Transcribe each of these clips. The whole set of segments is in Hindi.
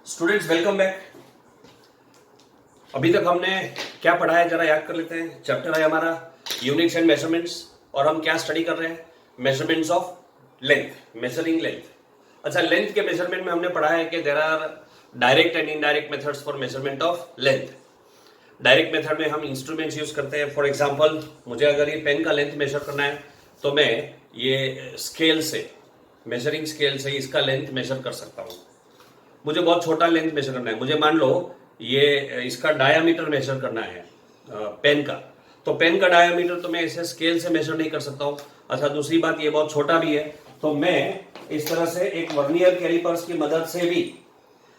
Students welcome back. अभी तक हमने क्या पढ़ा है जरा याद कर लेते हैं। चैप्टर है हमारा यूनिट्स एंड मेजरमेंट्स और हम क्या स्टडी कर रहे हैं, measurements of length, measuring length. अच्छा, लेंथ के मेजरमेंट में हमने पढ़ा है कि there are direct and indirect methods for measurement of length. Direct method में हम इंस्ट्रूमेंट्स यूज करते हैं। फॉर एग्जांपल, मुझे अगर ये पेन का लेंथ मेजर करना है तो मैं ये स्केल से, मेजरिंग स्केल से इसका लेंथ मेजर कर सकता हूँ। मुझे बहुत छोटा लेंथ मेजर करना है, मुझे मान लो ये इसका डायामीटर मेजर करना है पेन का, तो पेन का डायामीटर तो मैं इसे स्केल से मेजर नहीं कर सकता हूँ। अच्छा, दूसरी बात, ये बहुत छोटा भी है, तो मैं इस तरह से एक वर्नियर कैलिपर्स की मदद से भी,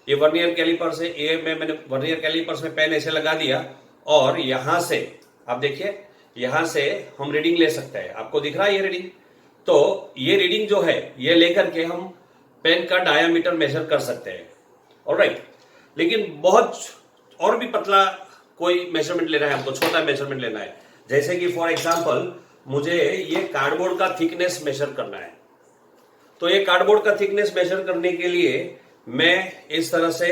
ये वर्नियर कैलिपर से मैंने वर्नियर कैलिपर्स में पेन ऐसे लगा दिया और यहां से आप देखिए, यहां से हम रीडिंग ले सकते हैं। आपको दिख रहा है ये रीडिंग? तो ये रीडिंग जो है ये लेकर के हम पेन का डायामीटर मेजर कर सकते हैं। ऑलराइट, लेकिन बहुत और भी पतला कोई मेजरमेंट लेना है हमको, छोटा मेजरमेंट लेना है, जैसे कि फॉर एग्जांपल मुझे ये कार्डबोर्ड का थिकनेस मेजर करना है। तो ये कार्डबोर्ड का थिकनेस मेजर करने के लिए मैं इस तरह से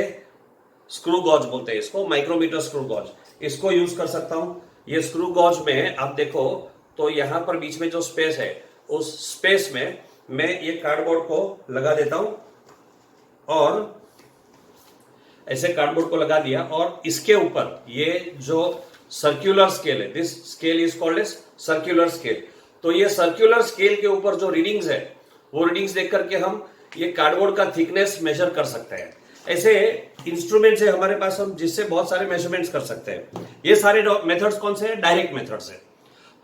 स्क्रू गॉज बोलते हैं इसको, माइक्रोमीटर स्क्रू गॉज, इसको यूज कर सकता हूं। ये स्क्रू गॉज में आप देखो तो यहां पर बीच में जो स्पेस है, उस स्पेस में मैं ये कार्डबोर्ड को लगा देता हूं और ऐसे कार्डबोर्ड को लगा दिया और इसके ऊपर ये जो सर्कुलर स्केल है, this scale is called as circular scale. तो ये सर्कुलर स्केल के ऊपर जो रीडिंग्स है वो रीडिंग्स देख करके हम ये कार्डबोर्ड का थिकनेस मेजर कर सकते हैं। ऐसे इंस्ट्रूमेंट्स है हमारे पास हम जिससे बहुत सारे मेजरमेंट्स कर सकते हैं। ये सारे मेथड्स कौन से हैं? डायरेक्ट मेथड्स है।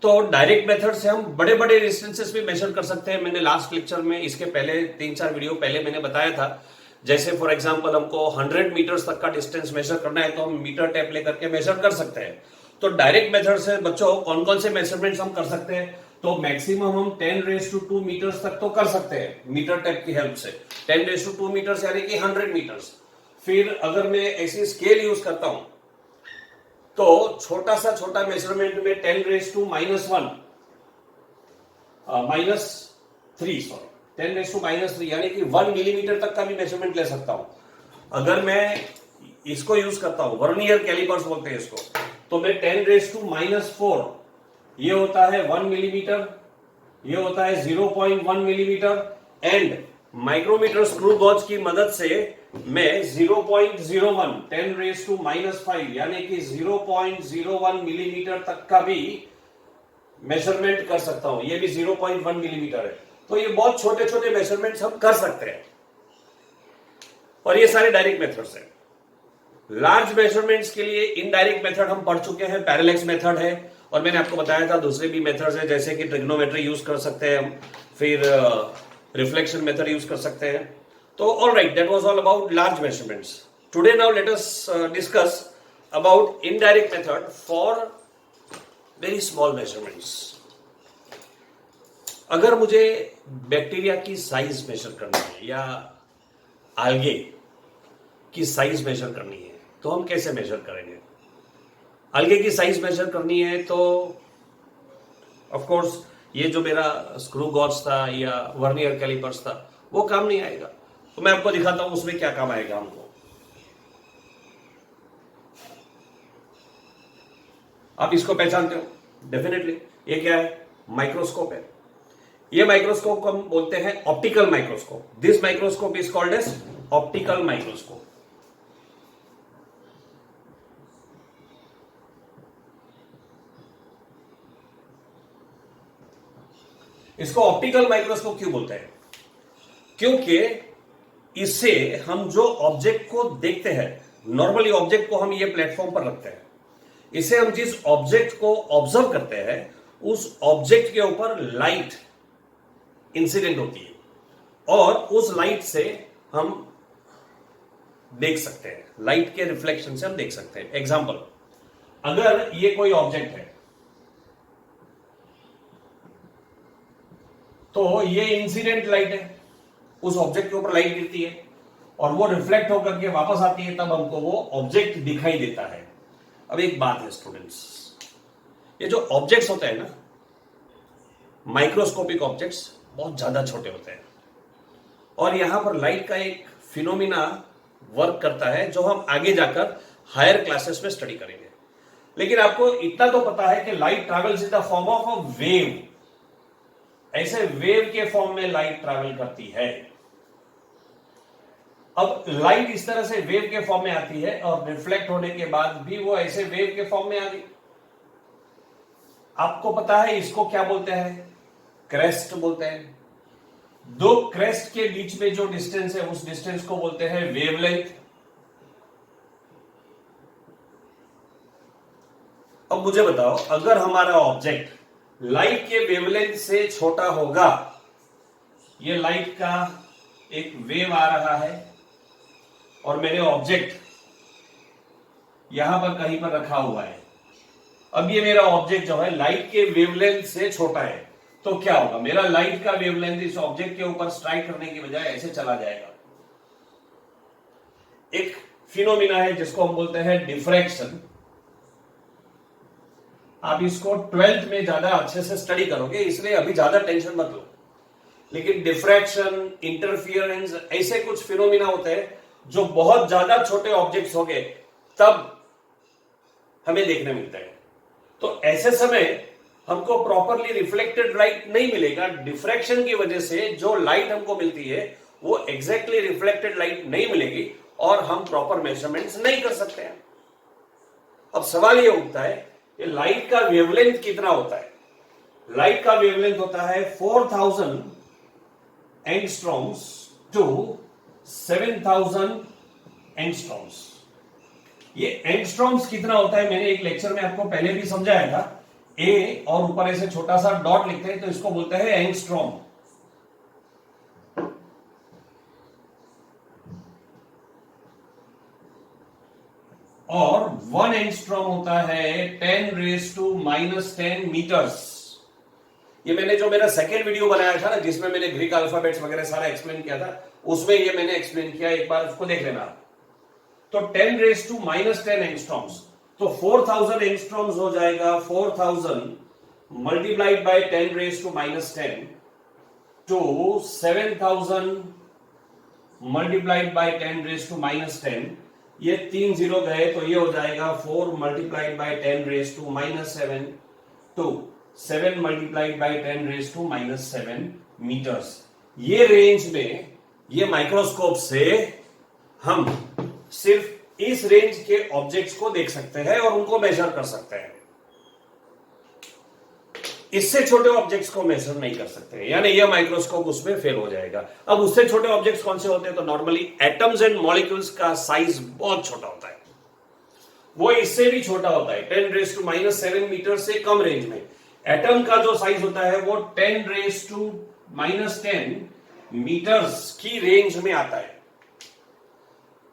तो डायरेक्ट मेथड से हम बड़े बड़े डिस्टेंसेस भी मेजर कर सकते हैं। मैंने लास्ट लेक्चर में, इसके पहले 3-4 वीडियो पहले मैंने बताया था, जैसे फॉर एग्जांपल हमको 100 मीटर्स तक का डिस्टेंस मेजर करना है तो हम मीटर टेप लेकर के मेजर कर सकते हैं। तो डायरेक्ट मेथड से बच्चों कौन कौन से मेजरमेंट्स हम कर सकते हैं? तो मैक्सिमम हम 10⁻² मीटर्स तक तो कर सकते हैं मीटर टेप की हेल्प से। 10⁻² मीटर्स यानी कि 100 मीटर्स। फिर अगर मैं ऐसी स्केल यूज करता हूं तो छोटा सा छोटा मेजरमेंट में 10⁻⁻1 -3 सॉरी 10⁻³ यानी कि 1 मिलीमीटर तक का भी मेजरमेंट ले सकता हूं। अगर मैं इसको यूज करता हूं, वर्नियर कैलिपर्स बोलते हैं इसको, तो मैं 10⁻⁻4, ये होता है 1 मिलीमीटर, ये होता है 0.1 millimetre, and micrometer screw gauge की मदद से मैं 0.01 10⁻⁻5 यानी कि 0.01 मिलीमीटर तक का भी मेजरमेंट कर सकता हूं। ये भी 0.1 मिलीमीटर है। तो ये बहुत छोटे छोटे मेजरमेंट्स हम कर सकते हैं और ये सारे डायरेक्ट मेथड्स हैं। लार्ज मेजरमेंट्स के लिए इनडायरेक्ट मेथड हम पढ़ चुके हैं, पैरेलैक्स मेथड है, और मैंने आपको बताया था दूसरे भी मेथड्स हैं, जैसे कि ट्रिग्नोमेट्री यूज कर सकते हैं हम, फिर रिफ्लेक्शन मेथड यूज कर सकते हैं। तो alright, that was all about large measurements. Today now let us discuss about indirect method for very small measurements. अगर मुझे बैक्टीरिया की साइज मेजर करनी है या आल्गे की साइज मेजर करनी है तो हम कैसे मेजर करेंगे? आल्गे की साइज मेजर करनी है तो ऑफ कोर्स ये जो मेरा स्क्रू गॉज था या वर्नियर कैलिपर्स था वो काम नहीं आएगा। तो मैं आपको दिखाता हूं उसमें क्या काम आएगा हमको। आप इसको पहचानते हो डेफिनेटली, ये क्या है? माइक्रोस्कोप है। ये माइक्रोस्कोप को हम बोलते हैं optical microscope. This microscope is called as optical microscope. इसको ऑप्टिकल माइक्रोस्कोप क्यों बोलते हैं? क्योंकि इससे हम जो ऑब्जेक्ट को देखते हैं, नॉर्मली ऑब्जेक्ट को हम ये प्लेटफॉर्म पर रखते हैं, इसे हम जिस ऑब्जेक्ट को ऑब्जर्व करते हैं उस ऑब्जेक्ट के ऊपर लाइट इंसिडेंट होती है और उस लाइट से हम देख सकते हैं, लाइट के रिफ्लेक्शन से हम देख सकते हैं। एग्जांपल, अगर ये कोई ऑब्जेक्ट है तो ये इंसिडेंट लाइट है, उस ऑब्जेक्ट के ऊपर लाइट गिरती है और वो रिफ्लेक्ट होकर के वापस आती है, तब हमको वो ऑब्जेक्ट दिखाई देता है। अब एक बात है स्टूडेंट्स, ये जो ऑब्जेक्ट्स होते हैं ना, माइक्रोस्कोपिक ऑब्जेक्ट्स बहुत ज्यादा छोटे होते हैं और यहां पर लाइट का एक फिनोमिना वर्क करता है जो हम आगे जाकर हायर क्लासेस में स्टडी करेंगे। लेकिन आपको इतना तो पता है कि light travels in the form of a wave, ऐसे वेव के फॉर्म में लाइट ट्रैवल करती है। अब लाइट इस तरह से वेव के फॉर्म में आती है और रिफ्लेक्ट होने के बाद भी वो ऐसे वेव के फॉर्म में आ गई। आपको पता है इसको क्या बोलते हैं? क्रेस्ट बोलते हैं। दो क्रेस्ट के बीच में जो डिस्टेंस है उस डिस्टेंस को बोलते हैं वेवलेंथ। अब मुझे बताओ, अगर हमारा ऑब्जेक्ट लाइट के वेवलेंथ से छोटा होगा, ये लाइट का एक वेव आ रहा है और मेरे ऑब्जेक्ट यहां पर कहीं पर रखा हुआ है, अब ये मेरा ऑब्जेक्ट जो है लाइट के वेवलेंथ से छोटा है, तो क्या होगा? मेरा लाइट का वेवलेंथ इस ऑब्जेक्ट के ऊपर स्ट्राइक करने की बजाय ऐसे चला जाएगा। एक फिनोमिना है जिसको हम बोलते हैं डिफ्रैक्शन। आप इसको 12th में ज्यादा अच्छे से स्टडी करोगे, इसलिए अभी ज्यादा टेंशन मत लो। लेकिन डिफ्रैक्शन, इंटरफियरेंस, ऐसे कुछ फिनोमिना होते हैं जो बहुत ज्यादा छोटे ऑब्जेक्ट्स हो गए तब हमें देखने मिलते हैं। तो ऐसे समय हमको प्रॉपरली रिफ्लेक्टेड लाइट नहीं मिलेगा। डिफ्रैक्शन की वजह से जो लाइट हमको मिलती है वो एग्जैक्टली रिफ्लेक्टेड लाइट नहीं मिलेगी और हम प्रॉपर मेजरमेंट्स नहीं कर सकते हैं। अब सवाल ये उठता है कि लाइट का वेवलेंथ कितना होता है? लाइट का वेवलेंथ होता है 4000 एंगस्ट्रॉम्स टू 7000 एंगस्ट्रॉम्स। ये एंगस्ट्रॉम्स कितना होता है मैंने एक लेक्चर में आपको पहले भी समझाया था। ए और ऊपर ऐसे छोटा सा डॉट लिखते हैं तो इसको बोलते हैं एंगस्ट्रॉम। और 1 एंगस्ट्रॉम होता है 10⁻⁻10 मीटर्स। ये मैंने जो मेरा सेकेंड वीडियो बनाया था ना, जिसमें मैंने ग्रीक अल्फाबेट्स वगैरह सारा एक्सप्लेन किया था, उसमें ये मैंने एक्सप्लेन किया, एक बार उसको देख लेना। तो 10⁻⁻10 एंगस्ट्रॉम्स, तो 4000 एंगस्ट्रॉम्स हो जाएगा 4000 multiplied by 10⁻⁻10 to 7000 multiplied by 10⁻⁻10। ये 3 जीरो गए तो ये हो जाएगा 4 multiplied by 10⁻⁻7 to 7 multiplied by 10⁻⁻7 metres. ये रेंज में, ये माइक्रोस्कोप से हम सिर्फ इस रेंज के ऑब्जेक्ट्स को देख सकते हैं और उनको मेजर कर सकते हैं। इससे छोटे ऑब्जेक्ट्स को मेजर नहीं कर सकते, यानी यह माइक्रोस्कोप उसमें फेल हो जाएगा। अब उससे छोटे ऑब्जेक्ट्स कौन से होते हैं? तो नॉर्मली एटम्स एंड मॉलिक्यूल्स का साइज बहुत छोटा होता है, वो इससे भी छोटा होता है, 10⁻⁻7 मीटर से कम रेंज में। एटम का जो साइज होता है वो 10⁻⁻10 मीटर्स की रेंज में आता है।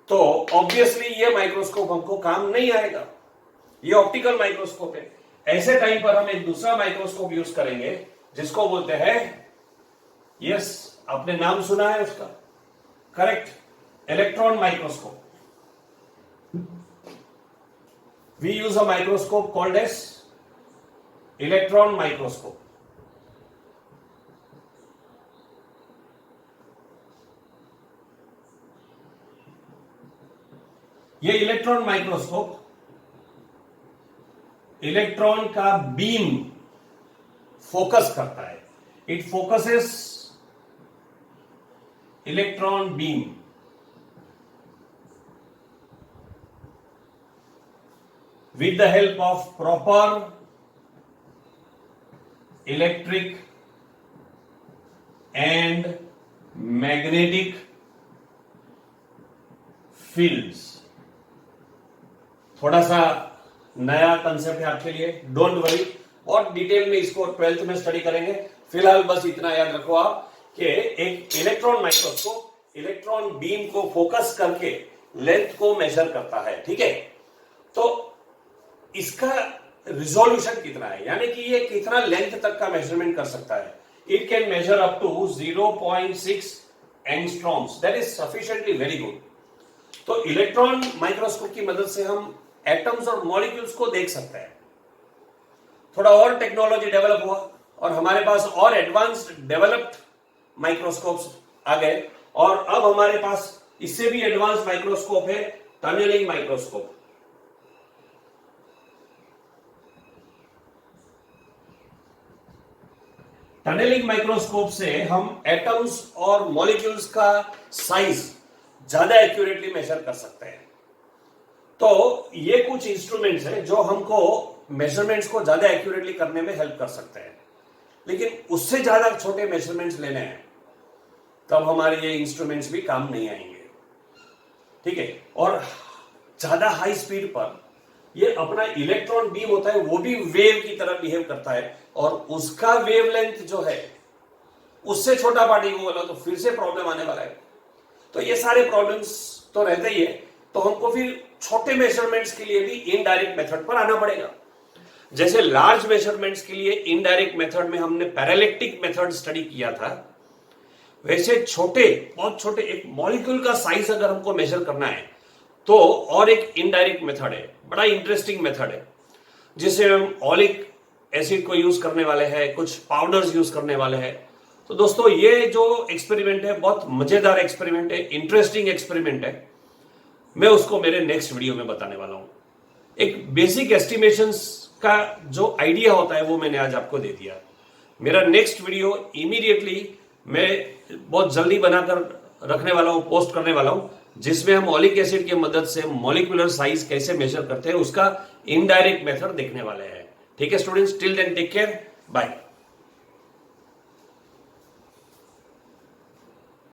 तो ऑब्वियसली ये माइक्रोस्कोप हमको काम नहीं आएगा, ये ऑप्टिकल माइक्रोस्कोप है। ऐसे टाइम पर हम एक दूसरा माइक्रोस्कोप यूज करेंगे जिसको बोलते हैं, यस आपने नाम सुना है उसका, correct, electron microscope. We use a microscope called as electron microscope. ये इलेक्ट्रॉन माइक्रोस्कोप इलेक्ट्रॉन का बीम फोकस करता है। It focuses electron beam with the help of proper electric and magnetic fields। थोड़ा सा नया कंसेप्ट है आपके लिए, डोंट वरी, और डिटेल में इसको 12th में स्टडी करेंगे। फिलहाल बस इतना याद रखो आप कि एक इलेक्ट्रॉन माइक्रोस्कोप इलेक्ट्रॉन बीम को फोकस करके लेंथ को मेजर करता है, ठीक है। तो इसका रिजोल्यूशन कितना है, यानी कि ये कितना लेंथ तक का मेजरमेंट कर सकता है। It can measure up to 0.6 angstroms, that is sufficiently very good. तो इलेक्ट्रॉन माइक्रोस्कोप की मदद से हम एटम्स और मॉलिक्यूल्स को देख सकते हैं। थोड़ा और टेक्नोलॉजी डेवलप हुआ और हमारे पास और एडवांस्ड डेवलप्ड माइक्रोस्कोप्स आ गए, और अब हमारे पास इससे भी एडवांस माइक्रोस्कोप है, टनलिंग माइक्रोस्कोप। टनलिंग माइक्रोस्कोप से हम एटम्स और मॉलिक्यूल्स का साइज ज्यादा एक्यूरेटली मेजर कर सकते हैं। तो ये कुछ इंस्ट्रूमेंट्स हैं जो हमको मेजरमेंट्स को ज्यादा एक्यूरेटली करने में हेल्प कर सकते हैं, लेकिन उससे ज्यादा छोटे मेजरमेंट्स लेने हैं तब हमारे ये इंस्ट्रूमेंट्स भी काम नहीं आएंगे, ठीक है। और ज्यादा हाई स्पीड पर ये अपना इलेक्ट्रॉन बीम होता है वो भी वेव की तरह बिहेव करता है, और उसका वेवलेंथ जो है उससे छोटा पार्टिकल बोला तो फिर से प्रॉब्लम आने वाला है। तो ये सारे प्रॉब्लम्स तो रहते ही है, तो हमको फिर छोटे मेजरमेंट्स के लिए भी इनडायरेक्ट मेथड पर आना पड़ेगा। जैसे लार्ज मेजरमेंट्स के लिए इनडायरेक्ट मेथड में हमने पैरालेक्टिक मेथड स्टडी किया था, वैसे छोटे बहुत छोटे एक मॉलिक्यूल का साइज अगर हमको मेजर करना है तो और एक इनडायरेक्ट मेथड है, बड़ा इंटरेस्टिंग मेथड है, जिसे हम ऑलिक एसिड को यूज करने वाले हैं, कुछ पाउडर्स यूज करने वाले हैं। तो दोस्तों ये जो एक्सपेरिमेंट है बहुत मजेदार एक्सपेरिमेंट है, इंटरेस्टिंग एक्सपेरिमेंट है, मैं उसको मेरे नेक्स्ट वीडियो में बताने वाला हूं। एक बेसिक एस्टिमेशंस का जो आइडिया होता है वो मैंने आज आपको दे दिया। मेरा नेक्स्ट वीडियो इमीडिएटली मैं बहुत जल्दी बनाकर रखने वाला हूं, पोस्ट करने वाला हूं, जिसमें हम ऑलिक एसिड की मदद से मॉलिक्यूलर साइज कैसे मेजर करते हैं उसका इनडायरेक्ट मेथड देखने वाले हैं। ठीक है students, till then take care, bye.